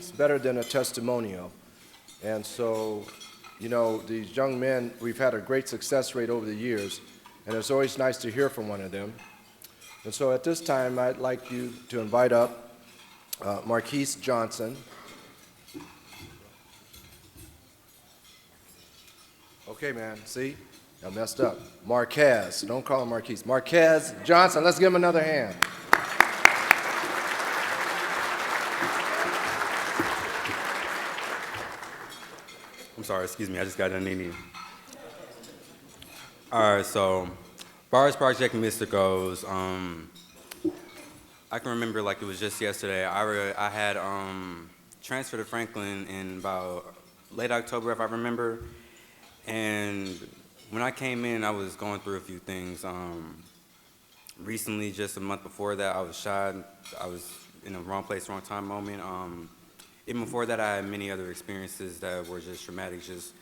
nothing's better than a testimonial. And so, you know, these young men, we've had a great success rate over the years, and it's always nice to hear from one of them. And so at this time, I'd like you to invite up Marquez Johnson. Okay, man, see? I messed up. Marquez, don't call him Marquez. Marquez Johnson, let's give him another hand. I'm sorry, excuse me, I just got done eating. All right, so, as far as Project M.I.S.T.E.R goes, I can remember like it was just yesterday. I had transferred to Franklin in about late October, if I remember. And when I came in, I was going through a few things. Recently, just a month before that, I was shot. I was in the wrong place, wrong time moment. Even before that, I had many other experiences that were just traumatic. Just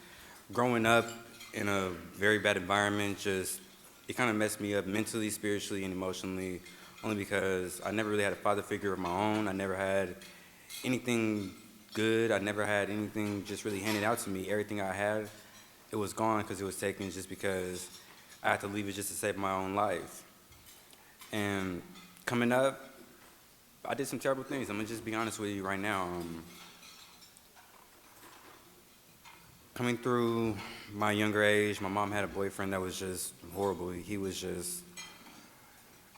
growing up in a very bad environment, it kind of messed me up mentally, spiritually, and emotionally, only because I never really had a father figure of my own. I never had anything good. I never had anything just really handed out to me. Everything I had, it was gone because it was taken just because I had to leave it just to save my own life. And coming up, I did some terrible things. I'm gonna just be honest with you right now. Coming through my younger age, my mom had a boyfriend that was just horrible. He was just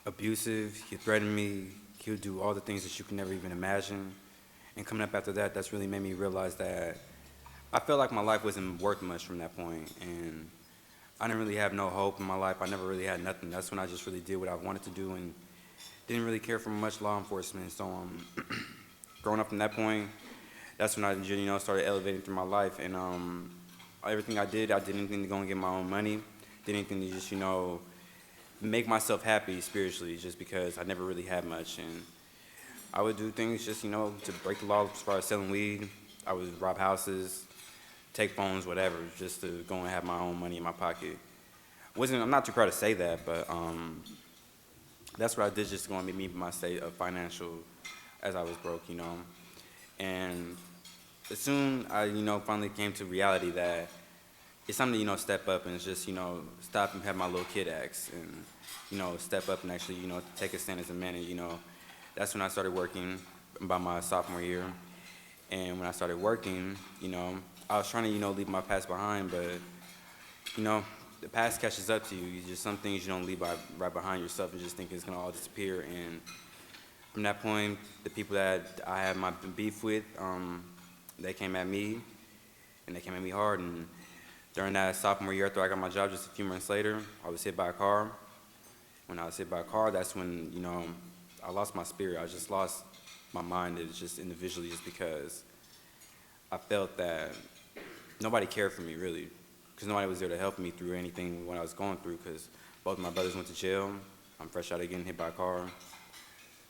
abusive. He threatened me. He would do all the things that you can never even imagine. And coming up after that, that's really made me realize that I felt like my life wasn't worth much from that point. And I didn't really have no hope in my life. I never really had nothing. That's when I just really did what I wanted to do and didn't really care for much law enforcement. So growing up from that point, that's when I started elevating through my life. And everything I did anything to go and get my own money, did anything to just, make myself happy spiritually, just because I never really had much. And I would do things just, to break the law as far as selling weed. I would rob houses, take phones, whatever, just to go and have my own money in my pocket. I'm not too proud to say that, but that's what I did just to go and meet my state of financial as I was broke, And as soon I, finally came to reality that it's time to, step up and just, stop and have my little kid acts and, step up and actually, take a stand as a man. And, that's when I started working by my sophomore year. And when I started working, I was trying to, leave my past behind, but, the past catches up to you. Just some things you don't leave right behind yourself and just think it's gonna all disappear. And from that point, the people that I had my beef with, they came at me, and they came at me hard. And during that sophomore year, after I got my job, just a few months later, I was hit by a car. When I was hit by a car, that's when, I lost my spirit. I just lost my mind. It was just individually, just because I felt that nobody cared for me, really, because nobody was there to help me through anything when I was going through, because both my brothers went to jail. I'm fresh out of getting hit by a car.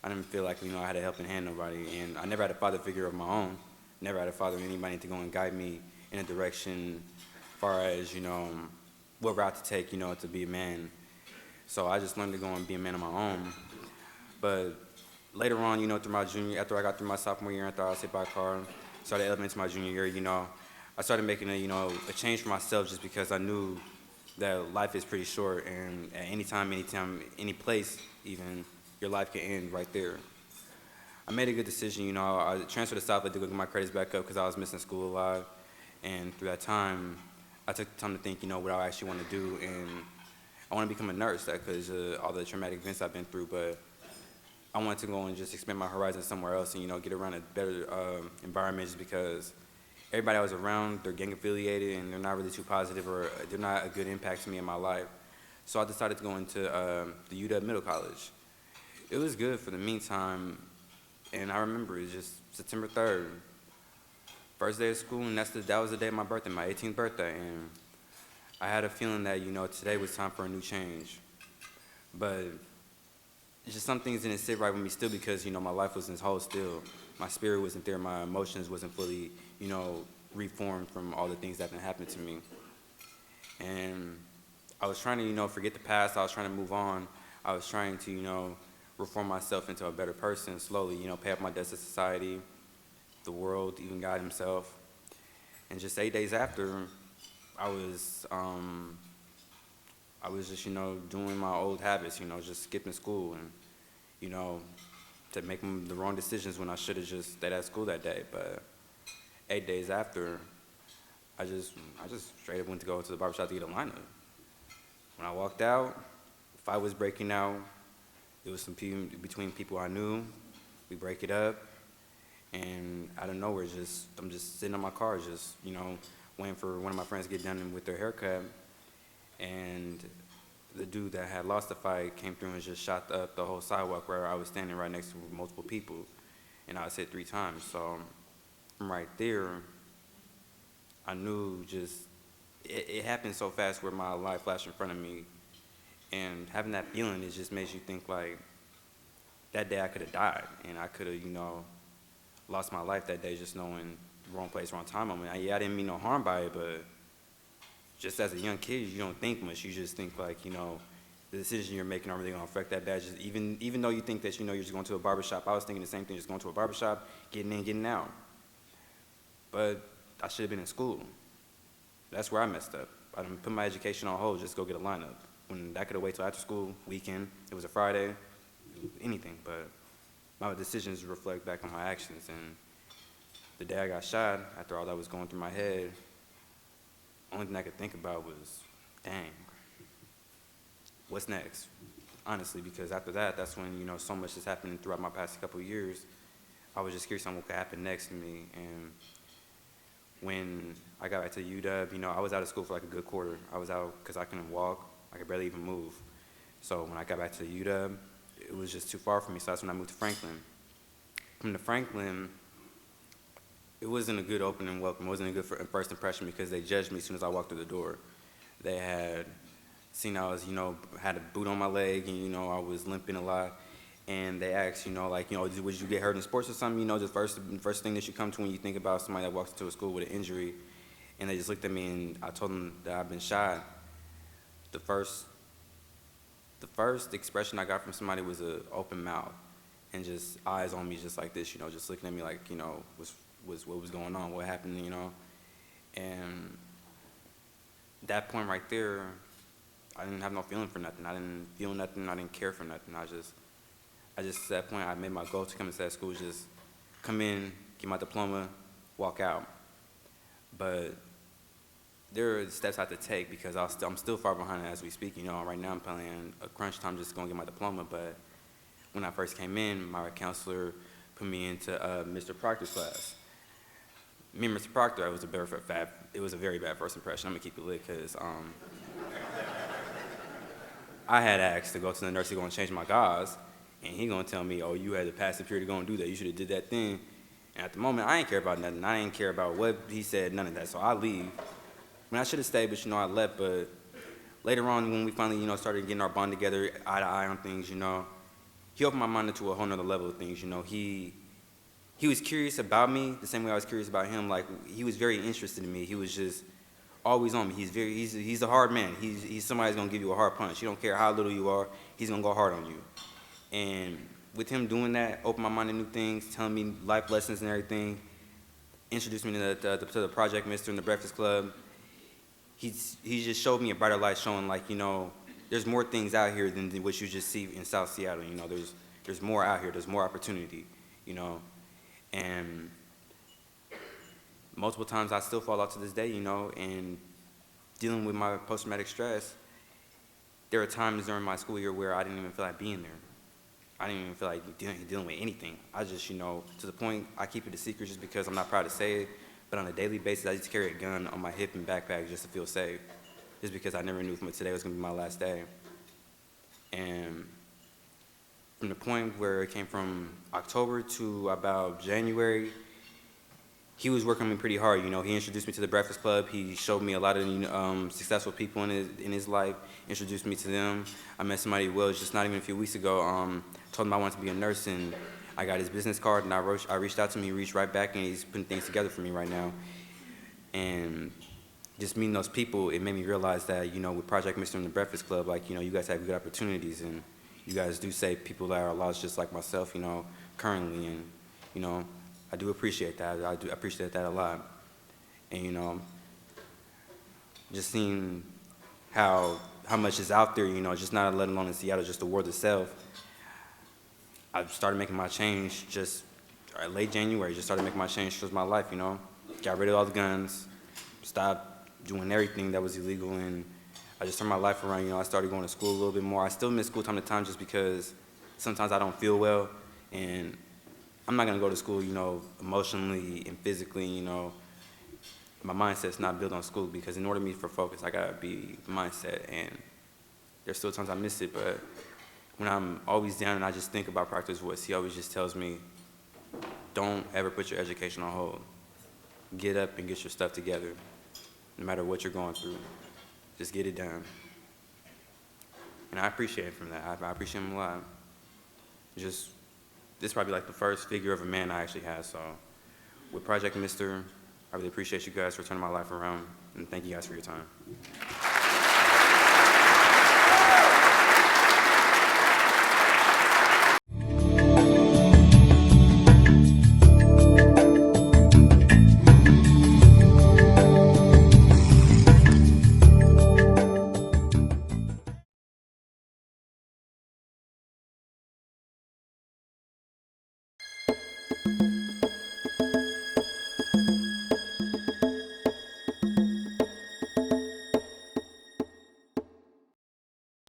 I didn't feel like, I had a helping hand, nobody, and I never had a father figure of my own. Never had a father or anybody to go and guide me in a direction as far as, what route to take, to be a man. So I just learned to go and be a man on my own. But later on, through my after I got through my sophomore year, after I was hit by a car, started elevating to my junior year, I started making a change for myself, just because I knew that life is pretty short, and at any time, any place even, your life can end right there. I made a good decision, I transferred to South to go get my credits back up because I was missing school a lot. And through that time, I took the time to think, what I actually want to do, and I want to become a nurse because all the traumatic events I've been through, but I wanted to go and just expand my horizons somewhere else and, get around a better environment, just because everybody I was around, they're gang affiliated and they're not really too positive, or they're not a good impact to me in my life. So I decided to go into the UW Middle College. It was good for the meantime, and I remember it was just September 3rd, first day of school, and that was the day of my birthday, my 18th birthday, and I had a feeling that, today was time for a new change. But it's just some things didn't sit right with me still, because, my life was in its whole still. My spirit wasn't there, my emotions wasn't fully, reformed from all the things that had happened to me. And I was trying to, forget the past. I was trying to move on. I was trying to, reform myself into a better person slowly, pay up my debts to society, the world, even God himself. And just 8 days after, I was, um, I was just, doing my old habits, just skipping school and, you know, to make the wrong decisions when I should have just stayed at school that day. But 8 days after, I just straight up went to go to the barbershop to get a lineup. When I walked out, the fight was breaking out. It was some people between people I knew. We break it up, and out of nowhere, I'm just sitting in my car, just waiting for one of my friends to get done with their haircut, and the dude that had lost the fight came through and just shot up the whole sidewalk where I was standing right next to multiple people, and I was hit 3 times. So from right there, I knew just it happened so fast where my life flashed in front of me, and having that feeling, it just makes you think like that day I could have died, and I could have lost my life that day just knowing wrong place, wrong time. I mean, I didn't mean no harm by it, but just as a young kid, you don't think much. You just think like, the decisions you're making aren't really gonna affect that bad. Just even though you think that you're just going to a barbershop, I was thinking the same thing, just going to a barbershop, getting in, getting out. But I should have been in school. That's where I messed up. I done put my education on hold just to go get a lineup. When that could have waited till after school, weekend, it was a Friday, anything. But my decisions reflect back on my actions. And the day I got shot, after all that was going through my head, only thing I could think about was, dang, what's next? Honestly, because after that, that's when, so much has happened throughout my past couple of years. I was just curious on what could happen next to me. And when I got back to UW, I was out of school for like a good quarter. I was out because I couldn't walk. I could barely even move. So when I got back to UW, it was just too far for me. So that's when I moved to Franklin. From to Franklin, it wasn't a good opening welcome. It wasn't a good first impression because they judged me as soon as I walked through the door. They had seen I was, had a boot on my leg and, I was limping a lot. And they asked, would you get hurt in sports or something? The first thing that you come to when you think about somebody that walks into a school with an injury. And they just looked at me and I told them that I've been shot. The first expression I got from somebody was an open mouth and just eyes on me just like this, just looking at me like, what was going on, what happened, And that point right there, I didn't have no feeling for nothing. I didn't feel nothing. I didn't care for nothing. I just at that point, I made my goal to come into that school, just come in, get my diploma, walk out. But there are steps I had to take because I'm still far behind as we speak. Right now I'm playing a crunch time just going to get my diploma. But when I first came in, my counselor put me into Mr. Proctor's class. Me and Mr. Proctor, it was a very bad first impression. I'm gonna keep it lit because I had asked to go to the nursery to go and change my gauze. And he gonna tell me, oh, you had to pass the period to go and do that. You should have did that thing. And at the moment, I ain't care about nothing. I didn't care about what he said, none of that. So I leave. I mean, I should have stayed, but I left. But later on, when we finally, started getting our bond together, eye to eye on things, he opened my mind into a whole nother level of things. He was curious about me the same way I was curious about him. Like he was very interested in me. He was just always on me. He's a hard man. He's somebody who's gonna give you a hard punch. He don't care how little you are. He's gonna go hard on you. And with him doing that, opened my mind to new things, telling me life lessons and everything, introduced me to the Project M.I.S.T.E.R and the Breakfast Club. He just showed me a brighter light, showing like, there's more things out here than what you just see in South Seattle. There's more out here. There's more opportunity. And multiple times I still fall out to this day. And dealing with my post-traumatic stress, there are times during my school year where I didn't even feel like being there. I didn't even feel like dealing with anything. I just, to the point, I keep it a secret just because I'm not proud to say it, but on a daily basis, I just carry a gun on my hip and backpack just to feel safe, just because I never knew from today was going to be my last day. And from the point where it came from October to about January, he was working me pretty hard. He introduced me to the Breakfast Club. He showed me a lot of successful people in his life, introduced me to them. I met somebody just not even a few weeks ago, told him I wanted to be a nurse, and I got his business card, and I reached out to him. He reached right back, and he's putting things together for me right now. And just meeting those people, it made me realize that, with Project M.I.S.T.E.R and the Breakfast Club, like, you guys have good opportunities, and you guys do save people that are lost just like myself, currently, and, I do appreciate that. I do appreciate that a lot. And, you know, just seeing how much is out there, you know, just not let alone in Seattle, just the world itself. I started making my change just late January, just started making my change towards my life, you know. Got rid of all the guns, stopped doing everything that was illegal, and I just turned my life around, you know. I started going to school a little bit more. I still miss school time to time just because sometimes I don't feel well, and I'm not going to go to school, you know, emotionally and physically, you know. My mindset's not built on school because in order for me for focus, I got to be mindset, and there's still times I miss it, but when I'm always down and I just think about practice voice, he always just tells me, don't ever put your education on hold. Get up and get your stuff together, no matter what you're going through. Just get it done. And I appreciate him from that. I appreciate him a lot. Just, this is probably like the first figure of a man I actually had, so with Project M.I.S.T.E.R, I really appreciate you guys for turning my life around, and thank you guys for your time.